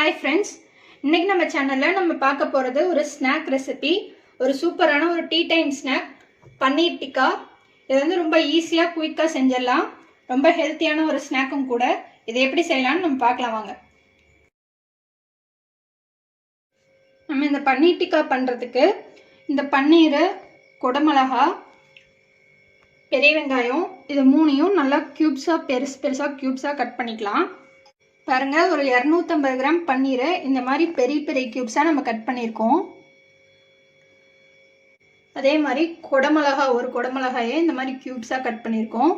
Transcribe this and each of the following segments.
Hi friends, இன்னைக்கு நம்ம சேனல்ல நம்ம பார்க்க போறது ஒரு ஸ்நாக் ரெசிபி, ஒரு சூப்பரான ஒரு tea time snack paneer tikka. இது வந்து ரொம்ப ஈஸியா குயிக்கா செஞ்சிடலாம். ரொம்ப ஹெல்த்தியான ஒரு ஸ்நாக்கும் கூட. இதை எப்படி செய்யலாம்னு நம்ம பார்க்கலாம் வாங்க. நம்ம இந்த பன்னீர் டிக்கா பண்றதுக்கு இந்த பன்னீரை, குடமிளகா, பெரிய வெங்காயம் இது மூணையும் நல்லா கியூப்ஸா பெருசா கியூப்ஸா கட் பண்ணிக்கலாம். பாருங்க, ஒரு 250 கிராம் பன்னீரை இந்த மாதிரி பெரிய பெரிய கியூப்ஸா நம்ம கட் பண்ணியிருக்கோம். அதே மாதிரி ஒரு குடமிளகாயை இந்த மாதிரி கியூப்ஸா கட் பண்ணியிருக்கோம்.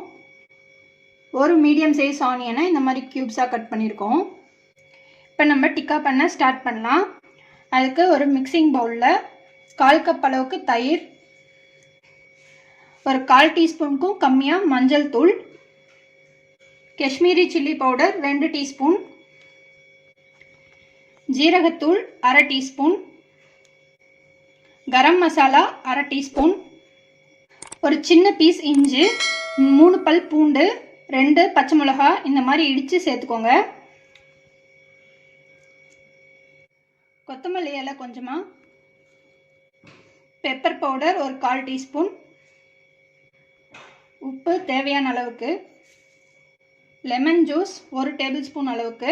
ஒரு மீடியம் சைஸ் ஆனியனை இந்த மாதிரி கியூப்ஸா கட் பண்ணியிருக்கோம். இப்போ நம்ம டிக்கா பண்ண ஸ்டார்ட் பண்ணலாம். அதுக்கு ஒரு மிக்சிங் பவுலில் 1/4 கப் அளவுக்கு தயிர், ஒரு 1/4 டீஸ்பூனுக்கும் கம்மியாக மஞ்சள் தூள், காஷ்மீரி சில்லி பவுடர் 2 டீஸ்பூன், ஜீரகத்தூள் 1/2 டீஸ்பூன், கரம் மசாலா 1/2 டீஸ்பூன், ஒரு சின்ன பீஸ் இஞ்சி, 3 பல் பூண்டு, 2 பச்சை மிளகாய் இந்த மாதிரி இடித்து சேர்த்துக்கோங்க. கொத்தமல்லி இலை கொஞ்சமாக, பெப்பர் பவுடர் ஒரு 1/4 டீஸ்பூன், உப்பு தேவையான அளவுக்கு, லெமன் ஜூஸ் 1 டேபிள் ஸ்பூன் அளவுக்கு.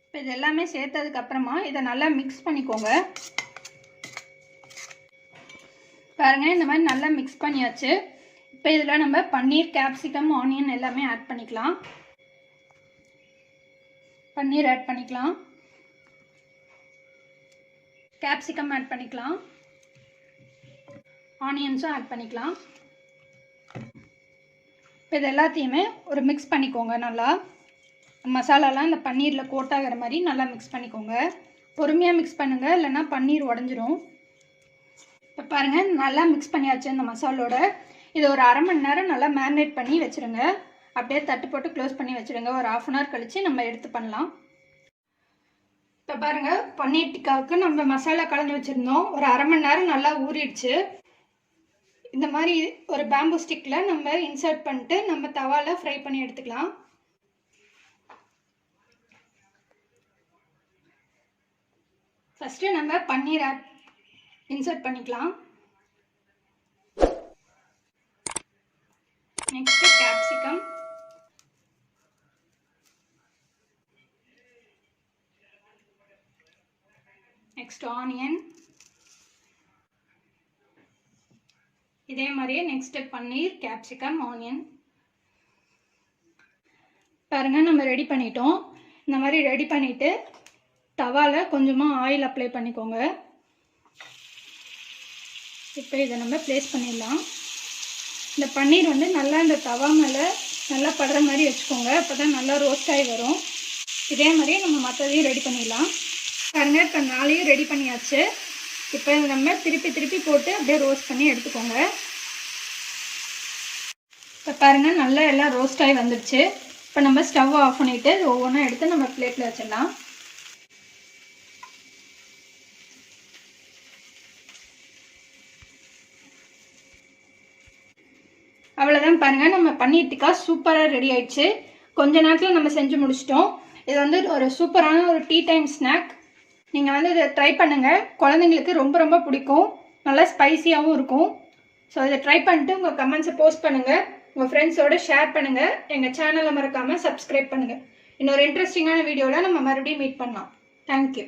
இப்போ இது எல்லாமே சேர்த்ததுக்கு அப்புறமா இதை நல்லா மிக்ஸ் பண்ணிக்கோங்க. பாருங்க, இந்த மாதிரி நல்லா மிக்ஸ் பண்ணியாச்சு. இப்போ இதில் நம்ம பன்னீர், கேப்சிகம், ஆனியன் எல்லாமே ஆட் பண்ணிக்கலாம். பன்னீர் ஆட் பண்ணிக்கலாம், கேப்சிகம் ஆட் பண்ணிக்கலாம், ஆனியன்ஸும் ஆட் பண்ணிக்கலாம். இப்போ இது எல்லாத்தையுமே ஒரு மிக்ஸ் பண்ணிக்கோங்க. நல்லா மசாலாலாம் இந்த பன்னீரில் கோட் ஆகிற மாதிரி நல்லா மிக்ஸ் பண்ணிக்கோங்க. பொறுமையாக மிக்ஸ் பண்ணுங்கள், இல்லைன்னா பன்னீர் உடஞ்சிரும். இப்போ பாருங்கள், நல்லா மிக்ஸ் பண்ணியாச்சு இந்த மசாலோட. இது ஒரு 1/2 மணி நேரம் நல்லா மேரினேட் பண்ணி வச்சுருங்க. அப்படியே தட்டு போட்டு க்ளோஸ் பண்ணி வச்சுருங்க. ஒரு 1/2 அன் ஹவர் கழித்து நம்ம எடுத்து பண்ணலாம். இப்போ பாருங்கள், பன்னீர் டிக்காவுக்கு நம்ம மசாலா கலந்து வச்சுருந்தோம். ஒரு 1/2 மணி நேரம் நல்லா ஊறிடுச்சு. இந்த மாதிரி ஒரு பேம்பு ஸ்டிக்கில் நம்ம இன்சர்ட் பண்ணிட்டு நம்ம தவாவில் ஃப்ரை பண்ணி எடுத்துக்கலாம். ஃபஸ்ட்டு நம்ம பன்னீரை இன்சர்ட் பண்ணிக்கலாம். நெக்ஸ்ட்டு கேப்சிகம், நெக்ஸ்ட் ஆனியன், இதே மாதிரியே நெக்ஸ்ட்டு பன்னீர், கேப்சிகம், ஆனியன். பாருங்கள், நம்ம ரெடி பண்ணிட்டோம். இந்த மாதிரி ரெடி பண்ணிவிட்டு தவாவில் கொஞ்சமாக ஆயில் அப்ளை பண்ணிக்கோங்க. இப்போ இதை நம்ம ப்ளேஸ் பண்ணிடலாம். இந்த பன்னீர் வந்து நல்லா இந்த தவா மேலே நல்லா படுற மாதிரி வச்சுக்கோங்க. அப்போ தான் நல்லா ரோஸ்ட் ஆகி வரும். இதே மாதிரியே நம்ம மற்றதையும் ரெடி பண்ணிடலாம். பாருங்க, இப்போ 4 ரெடி பண்ணியாச்சு. இப்போ நம்ம திருப்பி போட்டு அப்படியே ரோஸ்ட் பண்ணி எடுத்துக்கோங்க. இப்போ பாருங்கள், நல்லா எல்லாம் ரோஸ்ட் ஆகி வந்துடுச்சு. இப்போ நம்ம ஸ்டவ் ஆஃப் பண்ணிவிட்டு ஒவ்வொன்றா எடுத்து நம்ம பிளேட்டில் வச்சிடலாம். அவ்வளோதான். பாருங்கள், நம்ம பன்னீர் டிக்கா சூப்பராக ரெடி ஆயிடுச்சு. கொஞ்ச நேரத்தில் நம்ம செஞ்சு முடிச்சிட்டோம். இது வந்து ஒரு சூப்பரான ஒரு டீ டைம் ஸ்நாக். நீங்கள் வந்து இதை ட்ரை பண்ணுங்கள். குழந்தைங்களுக்கு ரொம்ப பிடிக்கும். நல்லா ஸ்பைசியாகவும் இருக்கும். ஸோ இதை ட்ரை பண்ணிட்டு உங்கள் கமெண்ட்ஸை போஸ்ட் பண்ணுங்கள். உங்கள் ஃப்ரெண்ட்ஸோடு ஷேர் பண்ணுங்கள். எங்கள் சேனலை மறக்காமல் சப்ஸ்கிரைப் பண்ணுங்கள். இன்னொரு இன்ட்ரெஸ்டிங்கான வீடியோவில் நம்ம மறுபடியும் மீட் பண்ணலாம். தேங்க்யூ.